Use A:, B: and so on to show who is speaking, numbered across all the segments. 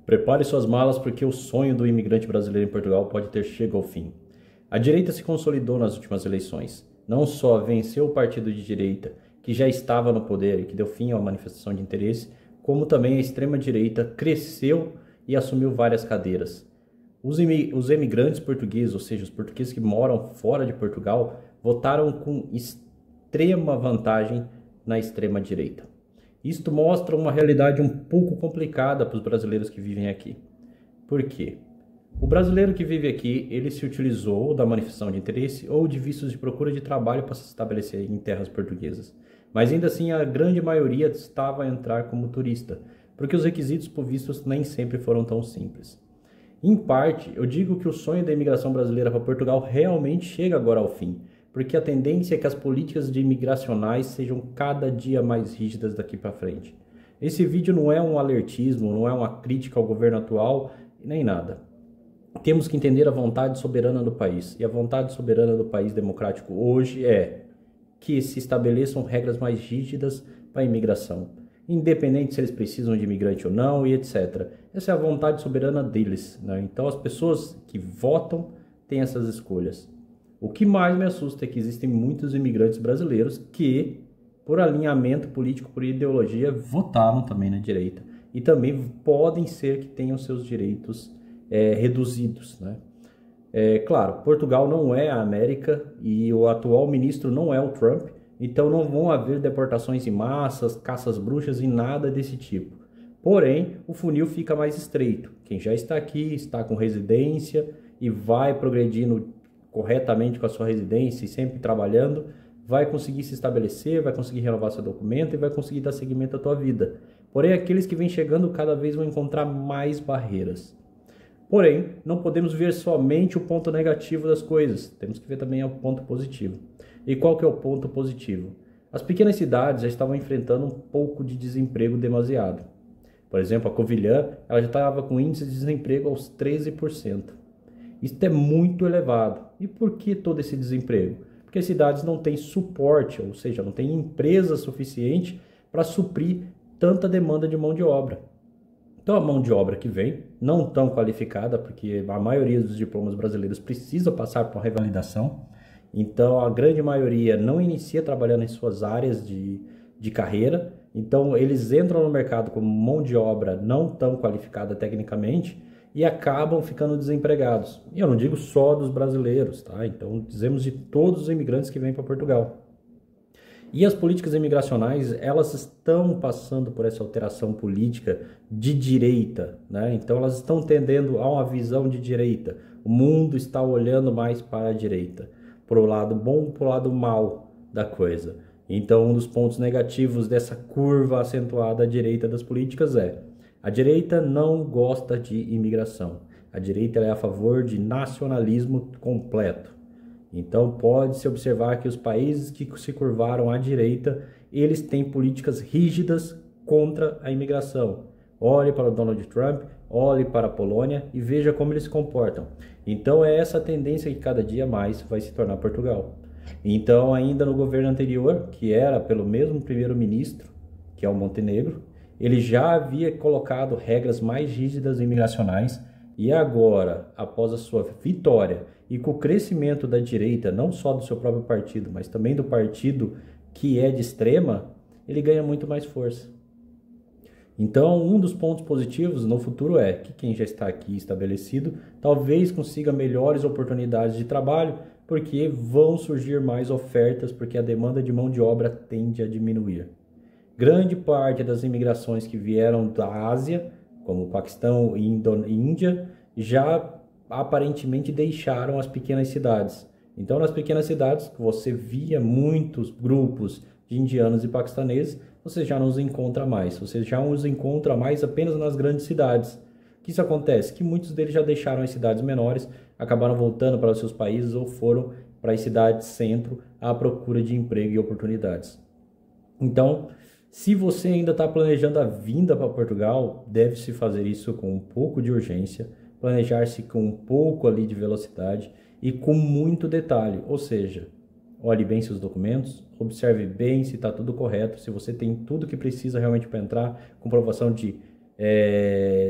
A: Prepare suas malas porque o sonho do imigrante brasileiro em Portugal pode ter chegado ao fim. A direita se consolidou nas últimas eleições. Não só venceu o partido de direita, que já estava no poder e que deu fim à manifestação de interesse, como também a extrema-direita cresceu e assumiu várias cadeiras. Os imigrantes portugueses, ou seja, os portugueses que moram fora de Portugal, votaram com extrema vantagem na extrema-direita. Isto mostra uma realidade um pouco complicada para os brasileiros que vivem aqui. Por quê? O brasileiro que vive aqui, ele se utilizou da manifestação de interesse ou de vistos de procura de trabalho para se estabelecer em terras portuguesas. Mas ainda assim, a grande maioria estava a entrar como turista, porque os requisitos por vistos nem sempre foram tão simples. Em parte, eu digo que o sonho da imigração brasileira para Portugal realmente chega agora ao fim, porque a tendência é que as políticas de imigracionais sejam cada dia mais rígidas daqui para frente. Esse vídeo não é um alertismo, não é uma crítica ao governo atual, nem nada. Temos que entender a vontade soberana do país, e a vontade soberana do país democrático hoje é que se estabeleçam regras mais rígidas para a imigração, independente se eles precisam de imigrante ou não, e etc. Essa é a vontade soberana deles, né? Então as pessoas que votam têm essas escolhas. O que mais me assusta é que existem muitos imigrantes brasileiros que, por alinhamento político, por ideologia, votaram também na direita. E também podem ser que tenham seus direitos reduzidos, né? Claro, Portugal não é a América e o atual ministro não é o Trump, então não vão haver deportações em massas, caças bruxas e nada desse tipo. Porém, o funil fica mais estreito. Quem já está aqui, está com residência e vai progredindo corretamente com a sua residência e sempre trabalhando, vai conseguir se estabelecer, vai conseguir renovar seu documento e vai conseguir dar seguimento à tua vida. Porém, aqueles que vêm chegando cada vez vão encontrar mais barreiras. Porém, não podemos ver somente o ponto negativo das coisas, temos que ver também o ponto positivo. E qual que é o ponto positivo? As pequenas cidades já estavam enfrentando um pouco de desemprego demasiado. Por exemplo, a Covilhã, ela já estava com índice de desemprego aos 13%. Isso é muito elevado. E por que todo esse desemprego? Porque as cidades não têm suporte, ou seja, não têm empresa suficiente para suprir tanta demanda de mão de obra. Então a mão de obra que vem, não tão qualificada, porque a maioria dos diplomas brasileiros precisa passar por revalidação. Então a grande maioria não inicia trabalhando em suas áreas de carreira. Então eles entram no mercado como mão de obra não tão qualificada tecnicamente e acabam ficando desempregados. E eu não digo só dos brasileiros, tá? Então dizemos de todos os imigrantes que vêm para Portugal. E as políticas imigracionais, elas estão passando por essa alteração política de direita, né? Então elas estão tendendo a uma visão de direita. O mundo está olhando mais para a direita, para o lado bom, para o lado mal da coisa. Então um dos pontos negativos dessa curva acentuada à direita das políticas é: a direita não gosta de imigração. A direita é a favor de nacionalismo completo. Então pode-se observar que os países que se curvaram à direita, eles têm políticas rígidas contra a imigração. Olhe para o Donald Trump, olhe para a Polônia e veja como eles se comportam. Então é essa tendência que cada dia mais vai se tornar Portugal. Então ainda no governo anterior, que era pelo mesmo primeiro-ministro, que é o Montenegro, ele já havia colocado regras mais rígidas imigracionais e agora, após a sua vitória e com o crescimento da direita, não só do seu próprio partido, mas também do partido que é de extrema, ele ganha muito mais força. Então, um dos pontos positivos no futuro é que quem já está aqui estabelecido talvez consiga melhores oportunidades de trabalho, porque vão surgir mais ofertas, porque a demanda de mão de obra tende a diminuir. Grande parte das imigrações que vieram da Ásia, como o Paquistão e Índia, já aparentemente deixaram as pequenas cidades. Então, nas pequenas cidades, você via muitos grupos de indianos e paquistaneses, você já não os encontra mais. Você já os encontra mais apenas nas grandes cidades. O que isso acontece? Que muitos deles já deixaram as cidades menores, acabaram voltando para os seus países ou foram para as cidades centro à procura de emprego e oportunidades. Então, se você ainda está planejando a vinda para Portugal, deve-se fazer isso com um pouco de urgência, planejar-se com um pouco ali de velocidade e com muito detalhe, ou seja, olhe bem seus documentos, observe bem se está tudo correto, se você tem tudo que precisa realmente para entrar, comprovação de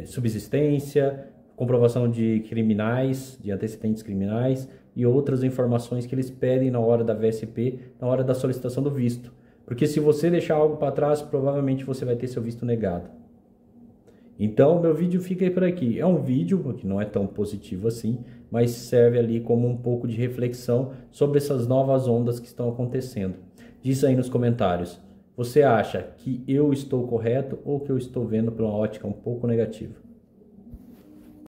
A: subsistência, comprovação de criminais, de antecedentes criminais e outras informações que eles pedem na hora da VSP, na hora da solicitação do visto. Porque se você deixar algo para trás, provavelmente você vai ter seu visto negado. Então, meu vídeo fica aí por aqui. É um vídeo que não é tão positivo assim, mas serve ali como um pouco de reflexão sobre essas novas ondas que estão acontecendo. Diz aí nos comentários, você acha que eu estou correto ou que eu estou vendo pela ótica um pouco negativa?